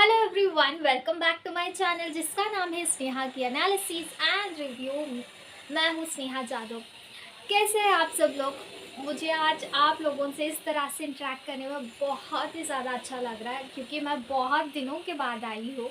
Hello everyone, welcome back to my channel जिसका नाम है स्नेहा की एनालिसिस एंड रिव्यू। मैं हूँ स्नेहा जादव। कैसे हैं आप सब लोग? मुझे आज आप लोगों से इस तरह से इंटरेक्ट करने में बहुत ही ज़्यादा अच्छा लग रहा है क्योंकि मैं बहुत दिनों के बाद आई हूँ।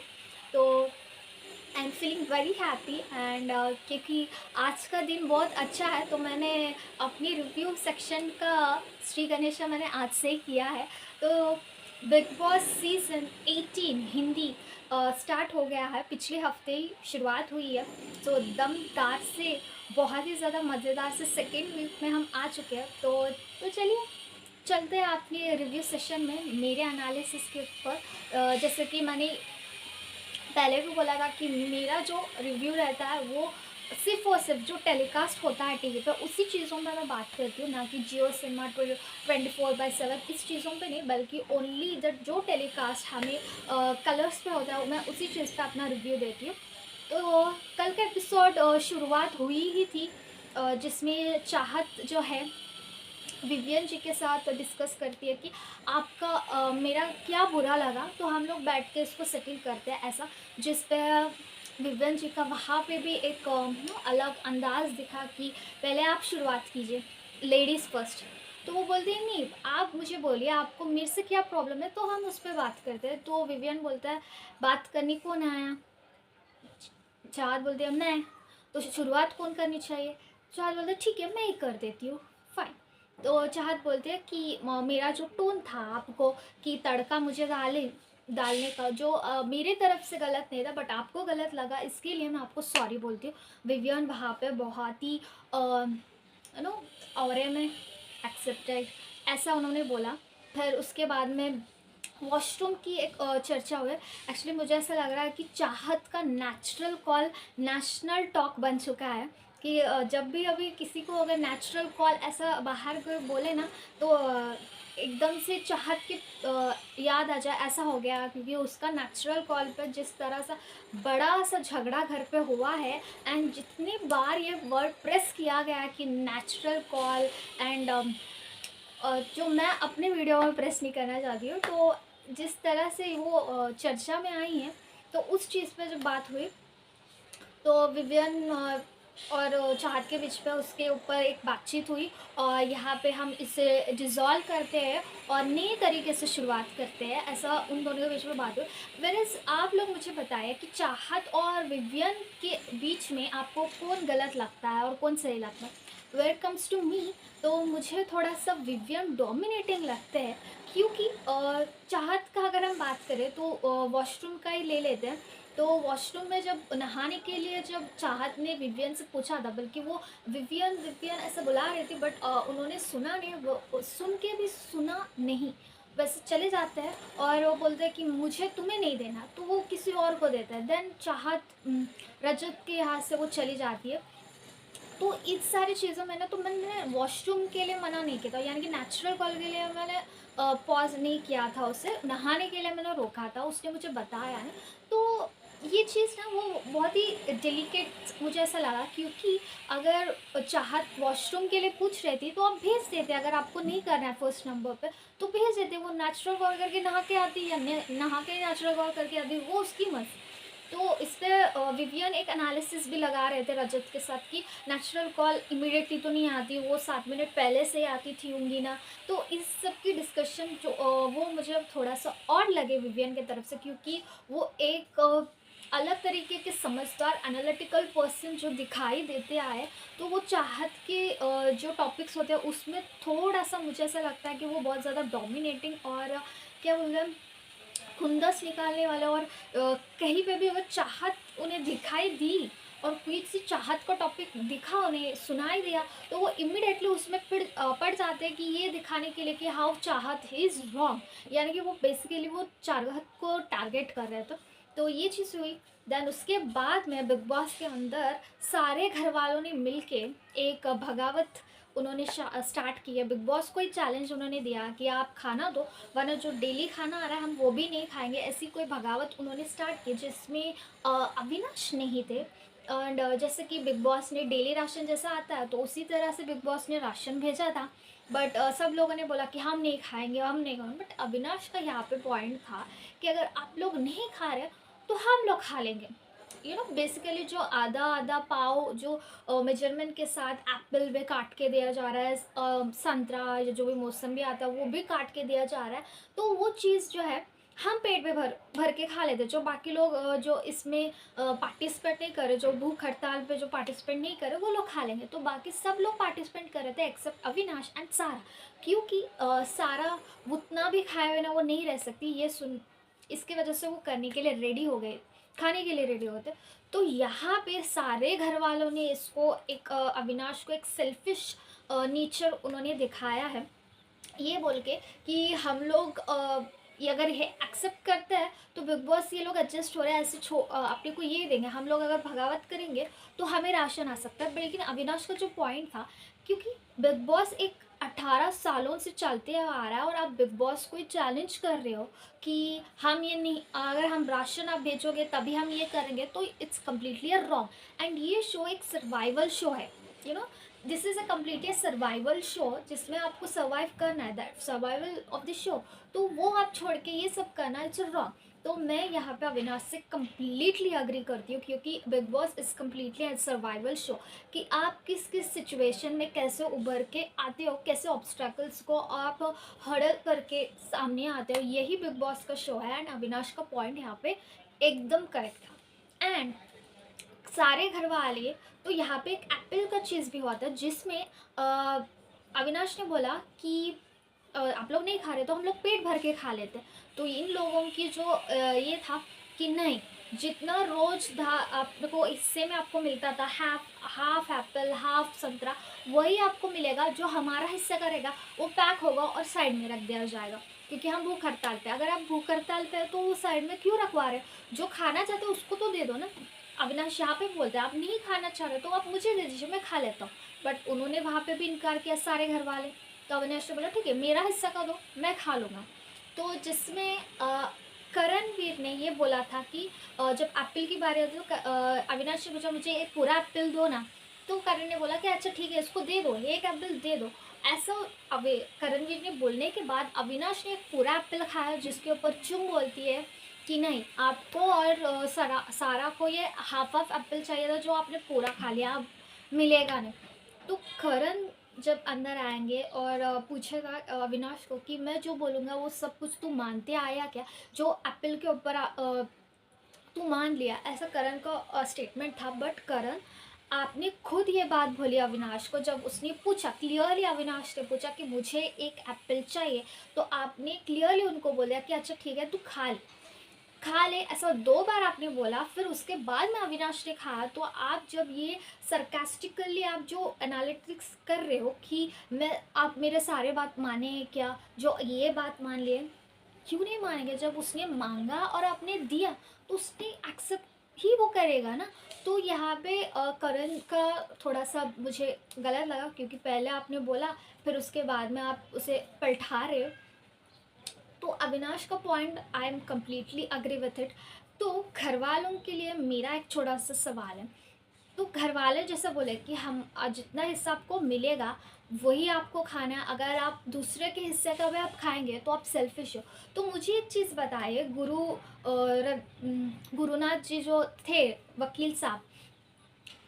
तो I am feeling very happy and क्योंकि आज का दिन बहुत अच्छा है तो मैंने अपनी रिव्यू सेक्शन का श्री गणेशा मैंने आज से ही किया है। तो big boss season 18 Hindi start हो गया है, पिछले हफ्ते ही शुरुआत हुई है। तो दमदार से बहुत ही ज़्यादा मज़ेदार से सेकेंड वीक में हम आ चुके हैं। तो चलिए चलते हैं अपनी रिव्यू सेशन में मेरे एनालिसिस के ऊपर। जैसे कि मैंने पहले भी बोला था कि मेरा जो रिव्यू रहता है वो सिर्फ़ और सिर्फ जो टेलीकास्ट होता है टीवी पे उसी चीज़ों पे मैं बात करती हूँ, ना कि जियो सिनेमा 24/7 इस चीज़ों पे नहीं, बल्कि ओनली जो टेलीकास्ट हमें कलर्स पे होता है मैं उसी चीज़ पे अपना रिव्यू देती हूँ। तो कल का एपिसोड शुरुआत हुई ही थी जिसमें चाहत जो है विवियन जी के साथ डिस्कस करती है कि आपका मेरा क्या बुरा लगा, तो हम लोग बैठ के इसको सेटल करते हैं ऐसा, जिस पे विवियन जी का वहाँ पे भी एक अलग अंदाज दिखा कि पहले आप शुरुआत कीजिए, लेडीज़ फर्स्ट। तो वो बोलती है नहीं, आप मुझे बोलिए आपको मेरे से क्या प्रॉब्लम है तो हम उस पर बात करते हैं। तो विवियन बोलता है बात करने कौन आया? चार बोलते हैं मैं। तो शुरुआत कौन करनी चाहिए? चार बोलते हैं ठीक है मैं ही कर देती हूँ, फाइन। तो चाहत बोलते हैं कि मेरा जो टोन था आपको कि तड़का मुझे डालने का जो मेरे तरफ से गलत नहीं था बट आपको गलत लगा, इसके लिए मैं आपको सॉरी बोलती हूँ। विवियन वहाँ पे बहुत ही नो और में एक्सेप्टेड ऐसा उन्होंने बोला। फिर उसके बाद में वॉशरूम की एक चर्चा हुई। एक्चुअली मुझे ऐसा लग रहा है कि चाहत का नेचुरल कॉल नेशनल टॉक बन चुका है कि जब भी अभी किसी को अगर नेचुरल कॉल ऐसा बाहर कोई बोले ना तो एकदम से चाहत की याद आ जाए, ऐसा हो गया क्योंकि उसका नेचुरल कॉल पर जिस तरह से बड़ा सा झगड़ा घर पे हुआ है एंड जितनी बार ये वर्ड प्रेस किया गया है कि नेचुरल कॉल एंड जो मैं अपने वीडियो में प्रेस नहीं करना चाहती हूँ, तो जिस तरह से वो चर्चा में आई हैं तो उस चीज़ पे जब बात हुई तो विवियन और चाहत के बीच पे उसके ऊपर एक बातचीत हुई और यहाँ पे हम इसे डिज़ोल्व करते हैं और नए तरीके से शुरुआत करते हैं, ऐसा उन दोनों के बीच में बात हुई। वेरएज़ आप लोग मुझे बताएं कि चाहत और विवियन के बीच में आपको कौन गलत लगता है और कौन सही लगता है? वेयर कम्स टू मी तो मुझे थोड़ा सा विवियन डोमिनेटिंग लगता है क्योंकि चाहत का अगर हम बात करें तो वॉशरूम का ही ले लेते हैं। तो वॉशरूम में जब नहाने के लिए जब चाहत ने विवियन से पूछा था, बल्कि वो विवियन विवियन ऐसा बुला रही थी बट उन्होंने सुना नहीं, वो सुन के भी सुना नहीं, बस चले जाते हैं और वो बोलते हैं कि मुझे तुम्हें नहीं देना, तो वो किसी और को देता है। देन चाहत रजत के हाथ से वो चली जाती है। तो इस सारी चीज़ों में ना तो मैंने वॉशरूम के लिए मना नहीं किया था, यानी कि नेचुरल कॉल के लिए मैंने पॉज नहीं किया था, उसे नहाने के लिए मैंने रोका था, उसने मुझे बताया है। तो ये चीज़ ना वो बहुत ही डेलिकेट मुझे ऐसा लगा क्योंकि अगर चाहत वॉशरूम के लिए पूछ रही थी तो आप भेज देते, अगर आपको नहीं करना है फर्स्ट नंबर पे तो भेज देते, वो नेचुरल कॉल करके नहा के आती या नहा के नेचुरल कॉल करके आती, वो उसकी मर्जी। तो इस पर विवियन एक एनालिसिस भी लगा रहे थे रजत के साथ कि नेचुरल कॉल इमीडिएटली तो नहीं आती, वो 7 मिनट पहले से आती थी होंगी ना। तो इस सब की डिस्कशन जो वो मुझे थोड़ा सा और लगे विवियन की तरफ से क्योंकि वो एक अलग तरीके के समझदार एनालिटिकल पर्सन जो दिखाई देते आए। तो वो चाहत के जो टॉपिक्स होते हैं उसमें थोड़ा सा मुझे ऐसा लगता है कि वो बहुत ज़्यादा डोमिनेटिंग और क्या बोलते हैं खुंदस निकालने वाला, और कहीं पे भी अगर चाहत उन्हें दिखाई दी और कोई सी चाहत का टॉपिक दिखा उन्हें सुनाई दिया तो वो इमिडिएटली उसमें पड़ जाते हैं कि ये दिखाने के लिए कि हाउ चाहत इज़ रॉन्ग, यानी कि वो बेसिकली वो चाहत को टारगेट कर रहे थे। तो ये चीज़ हुई। देन उसके बाद में बिग बॉस के अंदर सारे घर वालों ने मिल के एक भगावत उन्होंने स्टार्ट की है। बिग बॉस को ही चैलेंज उन्होंने दिया कि आप खाना दो, वरना जो डेली खाना आ रहा है हम वो भी नहीं खाएंगे, ऐसी कोई भगावत उन्होंने स्टार्ट की जिसमें अविनाश नहीं थे। एंड जैसे कि बिग बॉस ने डेली राशन जैसा आता है तो उसी तरह से बिग बॉस ने राशन भेजा था। बट सब लोगों ने बोला कि हम नहीं खाएंगे, हम नहीं खाएंगे। बट अविनाश का यहाँ पे पॉइंट था कि अगर आप लोग नहीं खा रहे तो हम लोग खा लेंगे। बेसिकली जो आधा आधा पाव जो मेजरमेंट के साथ एप्पल भी काट के दिया जा रहा है, संतरा या जो भी मौसम भी आता है वो भी काट के दिया जा रहा है, तो वो चीज़ जो है हम पेट में भर भर के खा लेते। जो बाकी लोग जो इसमें पार्टिसिपेट नहीं करे, जो भूख हड़ताल पे जो पार्टिसिपेट नहीं करे, वो लोग खा लेंगे। तो बाकी सब लोग पार्टिसिपेट कर रहे थे एक्सेप्ट अविनाश एंड सारा, क्योंकि सारा उतना भी खाए हुए ना वो नहीं रह सकती, ये सुन इसकी वजह से वो करने के लिए रेडी हो गए, खाने के लिए रेडी होते। तो यहाँ पे सारे घर वालों ने इसको एक अविनाश को एक सेल्फिश नेचर उन्होंने दिखाया है, ये बोल के कि हम लोग ये अगर ये एक्सेप्ट करते हैं तो बिग बॉस ये लोग एडजस्ट हो रहे हैं, ऐसे अपने को ये देंगे, हम लोग अगर भगावत करेंगे तो हमें राशन आ सकता है। लेकिन अविनाश का जो पॉइंट था, क्योंकि बिग बॉस एक 18 सालों से चलते आ रहा है और आप बिग बॉस को चैलेंज कर रहे हो कि हम ये नहीं, अगर हम राशन आप भेजोगे तभी हम ये करेंगे, तो इट्स कम्प्लीटली रॉन्ग। एंड ये शो एक सर्वाइवल शो है, this is a completely survival show जिसमें आपको सर्वाइव करना है, that survival of the show. तो वो आप छोड़ के ये सब करना इट्स रॉन्ग। तो मैं यहाँ पे अविनाश से कम्प्लीटली अग्री करती हूँ, क्योंकि Bigg Boss is completely as survival show कि आप किस किस सिचुएशन में कैसे उभर के आते हो, कैसे ऑब्स्टैकल्स को आप हर्डल करके सामने आते हो, यही बिग बॉस का शो है। एंड अविनाश का पॉइंट यहाँ पे एकदम करेक्ट था। एंड सारे घर वाले, तो यहाँ पे एक एप्पल का चीज़ भी हुआ था जिसमें अविनाश ने बोला कि आप लोग नहीं खा रहे तो हम लोग पेट भर के खा लेते। तो इन लोगों की जो ये था कि नहीं, जितना रोज आपको हिस्से में आपको मिलता था, हाफ एप्पल हाफ संतरा, वही आपको मिलेगा। जो हमारा हिस्सा करेगा वो पैक होगा और साइड में रख दिया जाएगा, क्योंकि हम भूख हड़ताल पे। अगर आप भूख हड़ताल पे तो वो साइड में क्यों रखवा रहे? जो खाना चाहते हो उसको तो दे दो ना। अविनाश यहाँ पे बोलते हैं आप नहीं खाना चाह रहे तो आप मुझे दे दीजिए, मैं खा लेता हूँ। बट उन्होंने वहाँ पे भी इनकार किया सारे घर वाले। तो अविनाश ने बोला ठीक है मेरा हिस्सा का दो, मैं खा लूँगा। तो जिसमें करणवीर ने ये बोला था कि जब एप्पल की बारी होती तो अविनाश ने पूछा मुझे एक पूरा एप्पल दो ना। तो करण ने बोला कि अच्छा ठीक है इसको दे दो, एक एप्पल दे दो। ऐसा करणवीर ने बोलने के बाद अविनाश ने एक पूरा एप्पल खाया, जिसके ऊपर चुम बोलती है कि नहीं आपको और सारा को ये हाफ एप्पल चाहिए था जो आपने पूरा खा लिया, अब मिलेगा नहीं। तो करण जब अंदर आएंगे और पूछेगा अविनाश को कि मैं जो बोलूँगा वो सब कुछ तू मानते आया क्या, जो एप्पल के ऊपर तू मान लिया, ऐसा करण का स्टेटमेंट था। बट करण आपने खुद ये बात बोली अविनाश को, जब उसने पूछा क्लियरली, अविनाश ने पूछा कि मुझे एक एप्पल चाहिए, तो आपने क्लियरली उनको बोला कि अच्छा ठीक है तू खा ले, ऐसा 2 बार आपने बोला। फिर उसके बाद में अविनाश ने खाया। तो आप जब ये सरकास्टिकली आप जो एनालिटिक्स कर रहे हो कि आप मेरे सारे बात माने क्या, जो ये बात मान लिए, क्यों नहीं मानेंगे? जब उसने मांगा और आपने दिया तो उसने एक्सेप्ट ही वो करेगा ना। तो यहाँ पे करण का थोड़ा सा मुझे गलत लगा, क्योंकि पहले आपने बोला फिर उसके बाद में आप उसे पलटा रहे हो। तो अविनाश का point I am completely agree with it. तो घर वालों के लिए मेरा एक छोटा सा सवाल है। तो घर वाले जैसे बोले कि हम जितना हिस्सा आपको मिलेगा वही आपको खाना है, अगर आप दूसरे के हिस्से का भी आप खाएंगे तो आप सेल्फिश हो। तो मुझे एक चीज़ बताइए, गुरुनाथ जी जो थे वकील साहब,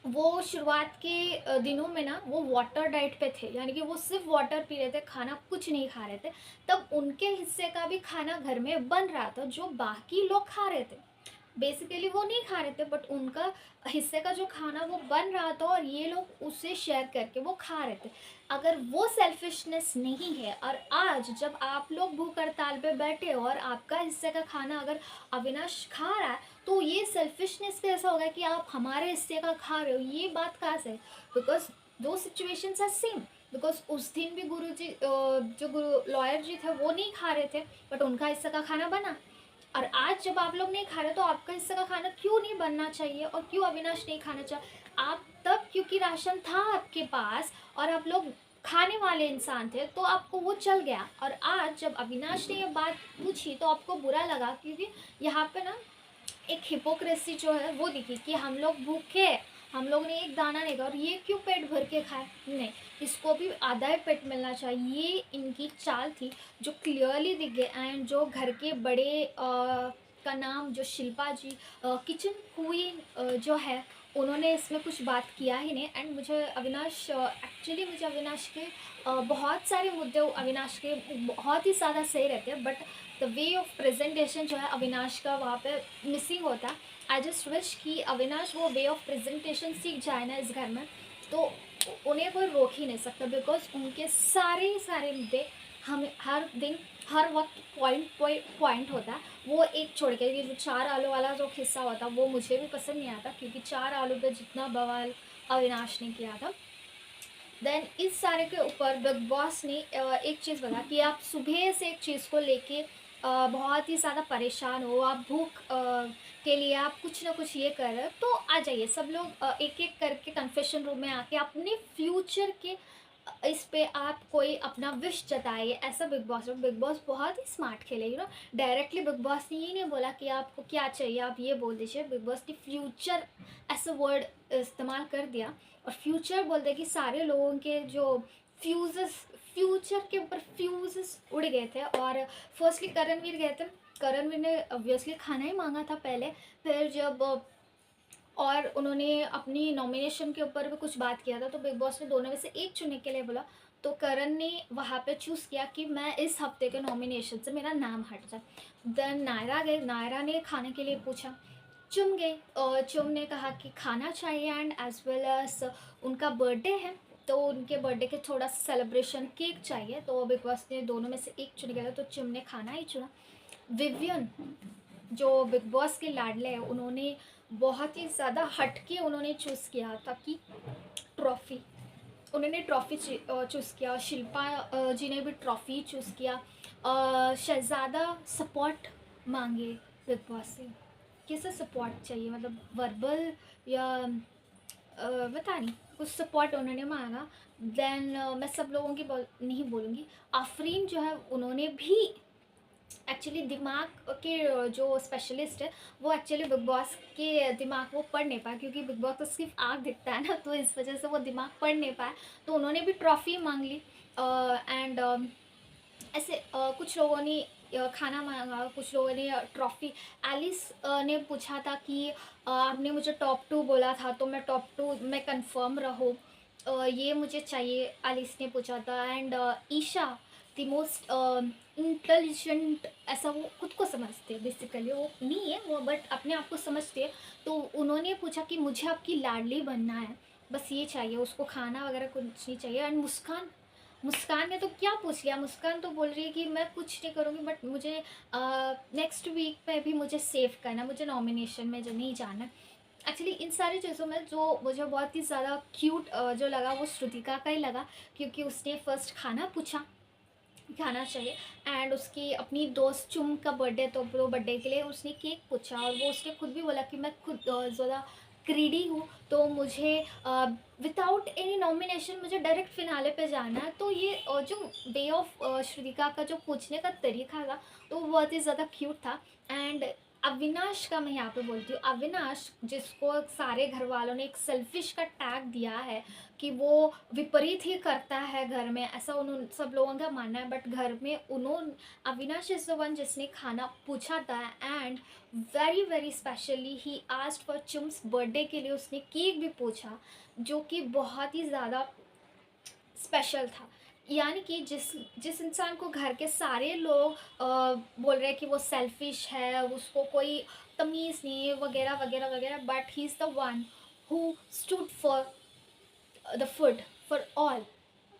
वो शुरुआत के दिनों में ना वो वाटर डाइट पे थे, यानी कि वो सिर्फ वाटर पी रहे थे, खाना कुछ नहीं खा रहे थे। तब उनके हिस्से का भी खाना घर में बन रहा था जो बाकी लोग खा रहे थे। बेसिकली वो नहीं खा रहे थे बट उनका हिस्से का जो खाना वो बन रहा था और ये लोग उसे शेयर करके वो खा रहे थे। अगर वो सेल्फिशनेस नहीं है, और आज जब आप लोग भूख हड़ताल पे बैठे हो और आपका हिस्से का खाना अगर अविनाश खा रहा है, तो ये सेल्फिशनेस कैसा होगा कि आप हमारे हिस्से का खा रहे हो? ये बात कहाँ से? बिकॉज दो सिचुएशंस आर सेम। बिकॉज उस दिन भी गुरु जी जो गुरु लॉयर जी थे वो नहीं खा रहे थे बट उनका हिस्से का खाना बना। और आज जब आप लोग नहीं खा रहे तो आपका हिस्से का खाना क्यों नहीं बनना चाहिए? और क्यों अविनाश नहीं खाना चाहिए? आप तब क्योंकि राशन था आपके पास और आप लोग खाने वाले इंसान थे तो आपको वो चल गया। और आज जब अविनाश ने ये बात पूछी तो आपको बुरा लगा, क्योंकि यहाँ पे ना एक हिपोक्रेसी जो है वो दिखी कि हम लोग भूखे हम लोग ने एक दाना नहीं खाया और ये क्यों पेट भर के खाए, नहीं, इसको भी आधा ही पेट मिलना चाहिए। ये इनकी चाल थी जो क्लियरली दिख गए। एंड जो घर के बड़े का नाम जो शिल्पा जी किचन क्वीन जो है, उन्होंने इसमें कुछ बात किया ही नहीं। एंड मुझे अविनाश एक्चुअली मुझे अविनाश के बहुत सारे मुद्दे अविनाश के बहुत ही ज़्यादा सही रहते हैं, but the way of presentation जो है अविनाश का वहाँ पे मिसिंग होता है। आई जस्ट विश कि अविनाश वो वे ऑफ प्रेजेंटेशन सीख जाए ना इस घर में, तो उन्हें कोई रोक ही नहीं सकता, बिकॉज उनके सारे सारे मुद्दे हमें हर दिन हर वक्त पॉइंट होता है। वो एक छोड़ के ये जो 4 आलू वाला जो किस्सा होता वो मुझे भी पसंद नहीं आता, क्योंकि 4 आलू पे जितना बवाल अविनाश ने किया था। देन इस सारे के ऊपर बिग बॉस ने एक चीज़ बताया कि आप सुबह से एक चीज़ को लेके बहुत ही ज़्यादा परेशान हो, आप भूख के लिए आप कुछ ना कुछ ये कर रहे हो, तो आ जाइए सब लोग एक एक करके कन्फेशन रूम में आके अपने फ्यूचर के इस पे आप कोई अपना विश जताइए। ऐसा बिग बॉस बहुत ही स्मार्ट खेले, डायरेक्टली बिग बॉस ने ये नहीं बोला कि आपको क्या चाहिए आप ये बोल दीजिए। बिग बॉस ने फ्यूचर ऐसा वर्ड इस्तेमाल कर दिया, और फ्यूचर बोलते कि सारे लोगों के जो फ्यूचर के ऊपर फ्यूजेस उड़ गए थे। और फर्स्टली करणवीर गए थे, करणवीर ने ऑब्वियसली खाना ही मांगा था पहले, फिर जब और उन्होंने अपनी नॉमिनेशन के ऊपर भी कुछ बात किया था, तो बिग बॉस ने दोनों में से एक चुनने के लिए बोला, तो करण ने वहाँ पे चूज़ किया कि मैं इस हफ्ते के नॉमिनेशन से मेरा नाम हट जाए। देन नायरा गए, नायरा ने खाने के लिए पूछा, चुम गए, और चुम ने कहा कि खाना चाहिए एंड एज वेल एज उनका बर्थडे है, तो उनके बर्थडे के थोड़ा सा सेलिब्रेशन केक चाहिए। तो बिग बॉस ने दोनों में से एक चुन गया, तो चुम ने खाना ही चुना। विवियन जो बिग बॉस के लाडले हैं, उन्होंने बहुत ही ज़्यादा हटके उन्होंने चूज़ किया था कि ट्रॉफ़ी, उन्होंने ट्रॉफ़ी चूज़ किया। शिल्पा जी ने भी ट्रॉफ़ी चूज़ किया। शहज़ादा सपोर्ट मांगे बिग बॉस से, कैसा सपोर्ट चाहिए, मतलब वर्बल या पता नहीं, कुछ सपोर्ट उन्होंने मांगा। देन मैं सब लोगों की नहीं बोलूँगी, आफरीन जो है उन्होंने भी एक्चुअली दिमाग के जो स्पेशलिस्ट है वो एक्चुअली बिग बॉस के दिमाग वो पढ़ नहीं पाया, क्योंकि बिग बॉस तो सिर्फ आँख दिखता है ना, तो इस वजह से वो दिमाग पढ़ नहीं पाया, तो उन्होंने भी ट्रॉफ़ी मांग ली। एंड ऐसे कुछ लोगों ने खाना मांगा, कुछ लोगों ने ट्रॉफ़ी। एलिस ने पूछा था कि आपने मुझे टॉप 2 बोला था, तो मैं टॉप 2 में कंफर्म रहो, ये मुझे चाहिए, एलिस ने पूछा था। And Isha the most intelligent, ऐसा वो खुद को समझते हैं, बेसिकली वो नहीं है वो, बट अपने आप को समझते हैं, तो उन्होंने पूछा कि मुझे आपकी लाडली बनना है, बस ये चाहिए, उसको खाना वगैरह कुछ नहीं चाहिए। एंड मुस्कान, मुस्कान ने तो क्या पूछ लिया, मुस्कान तो बोल रही है कि मैं कुछ नहीं करूँगी, बट मुझे नेक्स्ट वीक में भी मुझे सेव करना, मुझे नॉमिनेशन में जो नहीं जाना। एक्चुअली इन सारी चीज़ों में जो मुझे बहुत ही ज़्यादा क्यूट जो लगा वो श्रुतिका का ही लगा, क्योंकि उसने फर्स्ट खाना पूछा, खाना चाहिए, एंड उसकी अपनी दोस्त चुम का बर्थडे, तो वो बर्थडे के लिए उसने केक पूछा, और वो उसने खुद भी बोला कि मैं खुद ज़्यादा ग्रीडी हूँ, तो मुझे विदाउट एनी नॉमिनेशन मुझे डायरेक्ट फिनाले पे जाना है। तो ये जो वे ऑफ श्रुतिका का जो पूछने का तरीका था, तो वो बहुत ही ज़्यादा क्यूट था। एंड अविनाश का मैं यहाँ पे बोलती हूँ, अविनाश जिसको सारे घर वालों ने एक सेल्फिश का टैग दिया है कि वो विपरीत ही करता है घर में, ऐसा उन सब लोगों का मानना है, बट घर में उन्होंने अविनाश इज द वन जिसने खाना पूछा था। And very very specially he asked for chum's birthday के लिए उसने केक भी पूछा, जो कि बहुत ही ज़्यादा स्पेशल था। यानी कि जिस जिस इंसान को घर के सारे लोग बोल रहे हैं कि वो सेल्फिश है, उसको कोई तमीज़ नहीं है वगैरह वगैरह वगैरह, but he is the one who stood for the food for all,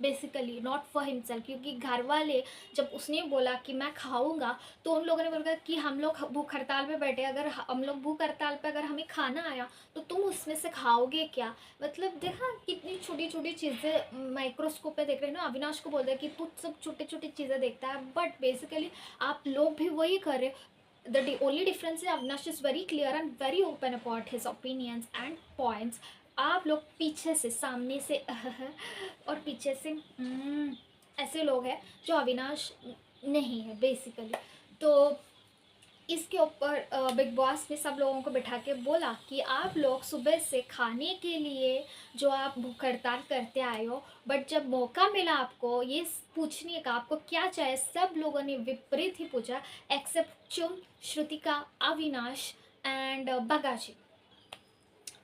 basically not for himself, क्योंकि घर वाले जब उसने बोला कि मैं खाऊंगा, तो उन लोगों ने बोला कि हम लोग भूख हड़ताल पे बैठे, अगर हम लोग भूख हड़ताल पे अगर हमें खाना आया तो तुम उसमें से खाओगे क्या। मतलब देखा कितनी छोटी छोटी चीज़ें माइक्रोस्कोप पे देख रहे हैं ना, अविनाश को बोल रहे हैं कि तू सब छोटी छोटी चीज़ें देखता है, बट बेसिकली आप लोग भी वही कर रहे हो। द ओनली डिफरेंस है Avinash is very clear and very open about his opinions and points. आप लोग पीछे से, सामने से और पीछे से ऐसे लोग हैं जो अविनाश नहीं है बेसिकली। तो इसके ऊपर बिग बॉस ने सब लोगों को बिठा के बोला कि आप लोग सुबह से खाने के लिए जो आप भूख हड़ताल करते आए हो, बट जब मौका मिला आपको ये पूछने का आपको क्या चाहिए, सब लोगों ने विपरीत ही पूछा एक्सेप्ट चुम, श्रुतिका, अविनाश एंड बगाजी।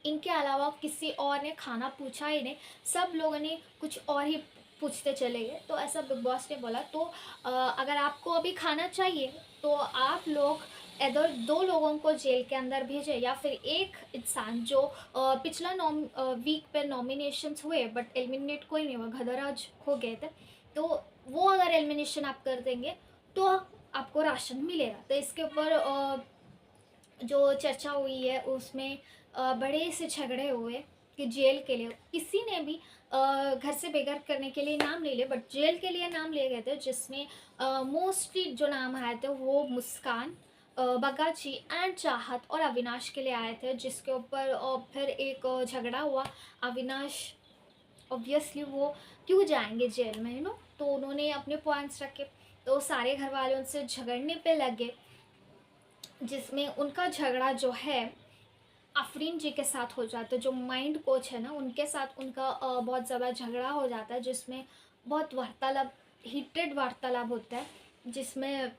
इनके अलावा किसी और ने खाना पूछा ही नहीं, सब लोगों ने कुछ और ही पूछते चले गए। तो ऐसा बिग बॉस ने बोला। तो अगर आपको अभी खाना चाहिए तो आप लोग इधर 2 लोगों को जेल के अंदर भेजें, या फिर एक इंसान जो पिछला वीक पे नॉमिनेशंस हुए बट एलिमिनेट कोई नहीं हुआ, घदराज हो गए थे, तो वो अगर एलिमिनेशन आप कर देंगे तो आपको राशन मिलेगा। तो इसके ऊपर जो चर्चा हुई है उसमें बड़े से झगड़े हुए कि जेल के लिए किसी ने भी घर से बेघर करने के लिए नाम नहीं लिए, बट जेल के लिए नाम लिए गए थे, जिसमें मोस्टली जो नाम आए थे वो मुस्कान, बगाची एंड चाहत और अविनाश के लिए आए थे। जिसके ऊपर फिर एक झगड़ा हुआ। अविनाश ऑब्वियसली वो क्यों जाएंगे जेल में, तो उन्होंने अपने पॉइंट्स रखे, तो सारे घर वाले उनसे झगड़ने पे लगे, जिसमें उनका झगड़ा जो है आफरीन जी के साथ हो जाता है, जो माइंड कोच है ना, उनके साथ उनका बहुत ज़्यादा झगड़ा हो जाता है, जिसमें बहुत वार्तालाप, हीटेड वार्तालाप होता है, जिसमें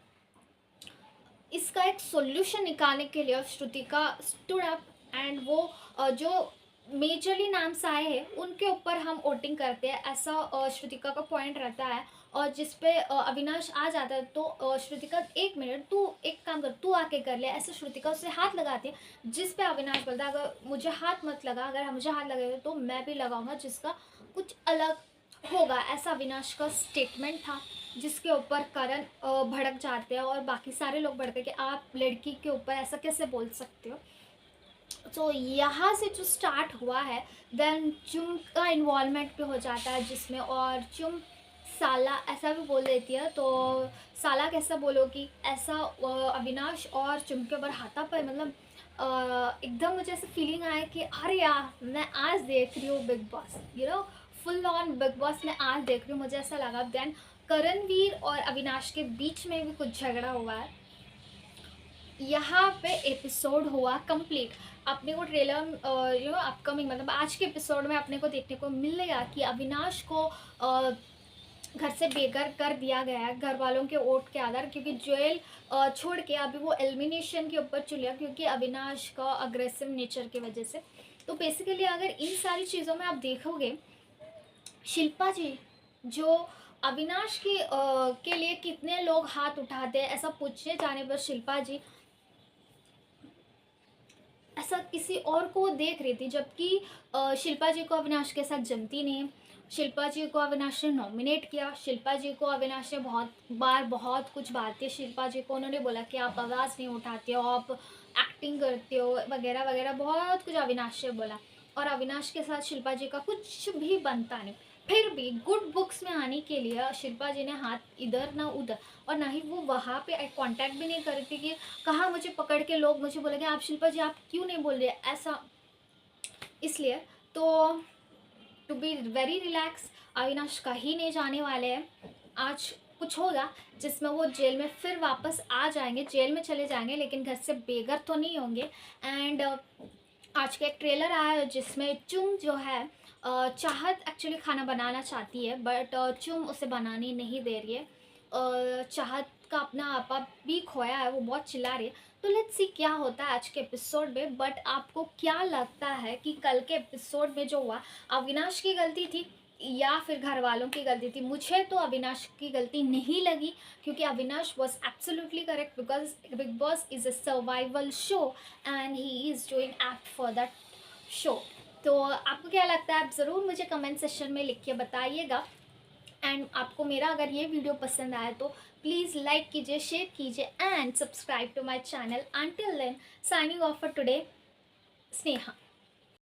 इसका एक सॉल्यूशन निकालने के लिए श्रुतिका स्टूड अप एंड वो जो मेजरली नाम्स आए हैं उनके ऊपर हम वोटिंग करते हैं, ऐसा श्रुतिका का पॉइंट रहता है। और जिस पे अविनाश आ जाता है तो श्रुतिका 1 मिनट तू एक काम कर, तू आके कर ले, ऐसे श्रुतिका उससे हाथ लगाती है, जिस पे अविनाश बोलता है अगर मुझे हाथ मत लगा, अगर मुझे हाथ लगेगा तो मैं भी लगाऊंगा, जिसका कुछ अलग होगा, ऐसा अविनाश का स्टेटमेंट था। जिसके ऊपर करण भड़क जाते हैं और बाकी सारे लोग भड़के कि आप लड़की के ऊपर ऐसा कैसे बोल सकते हो। तो यहाँ से जो स्टार्ट हुआ है, देन चुम का इन्वॉल्वमेंट भी हो जाता है जिसमें, और चुम साला ऐसा भी बोल देती है, तो साला कैसा बोलोगी, ऐसा अविनाश और चुम के ऊपर हाथापाई, मतलब एकदम मुझे ऐसा फीलिंग आया कि अरे यार मैं आज देख रही हूँ big boss, full on big boss में आज देख रही हूँ, मुझे ऐसा लगा। देन करणवीर और अविनाश के बीच में भी कुछ झगड़ा हुआ है। यहाँ पे एपिसोड हुआ कंप्लीट। अपने को ट्रेलर अपकमिंग मतलब आज के एपिसोड में अपने को देखने को मिलेगा कि अविनाश को घर से बेघर कर दिया गया है घर वालों के वोट के आधार, क्योंकि जेल छोड़ के अभी वो एलिमिनेशन के ऊपर चल गया, क्योंकि अविनाश का अग्रेसिव नेचर की वजह से। तो बेसिकली अगर इन सारी चीज़ों में आप देखोगे, शिल्पा जी जो अविनाश के लिए कितने लोग हाथ उठाते हैं, ऐसा पूछने जाने पर शिल्पा जी ऐसा किसी और को देख रही थी, जबकि शिल्पा जी को अविनाश के साथ जमती नहीं है। शिल्पा जी को अविनाश ने नॉमिनेट किया, शिल्पा जी को अविनाश ने बहुत बार बहुत कुछ बातें शिल्पा जी को उन्होंने बोला कि आप आवाज़ नहीं उठाते हो, आप एक्टिंग करते हो वगैरह वगैरह, बहुत कुछ अविनाश ने बोला। और अविनाश के साथ शिल्पा जी का कुछ भी बनता नहीं। फिर भी गुड बुक्स में आने के लिए शिल्पा जी ने हाथ इधर ना उधर, और ना ही वो वहाँ पे कांटेक्ट भी नहीं कर रही थी कि कहाँ मुझे पकड़ के लोग मुझे बोलेंगे आप शिल्पा जी आप क्यों नहीं बोल रहे ऐसा। इसलिए तो to be very relax, Avinash कहीं नहीं जाने वाले हैं। आज कुछ होगा जिसमें वो जेल में फिर वापस आ जाएंगे, जेल में चले जाएंगे, लेकिन घर से बेघर तो नहीं होंगे। एंड आज का एक ट्रेलर आया है जिसमें चुम जो है चाहत एक्चुअली खाना बनाना चाहती है, बट चुम उसे बनाने नहीं दे रही है। चाहत का अपना आपा भी खोया है, वो बहुत चिल्ला रही है। तो लेट्स सी क्या होता है आज के एपिसोड में। बट आपको क्या लगता है कि कल के एपिसोड में जो हुआ अविनाश की गलती थी या फिर घर वालों की गलती थी? मुझे तो अविनाश की गलती नहीं लगी, क्योंकि Avinash was absolutely correct, because big Boss is a survival show and he is doing act for that show. तो आपको क्या लगता है, आप ज़रूर मुझे कमेंट सेक्शन में लिख के बताइएगा। एंड आपको मेरा अगर ये वीडियो पसंद आए तो प्लीज़ लाइक कीजिए, शेयर कीजिए and subscribe to my channel. Until then, signing off for today, Sneha.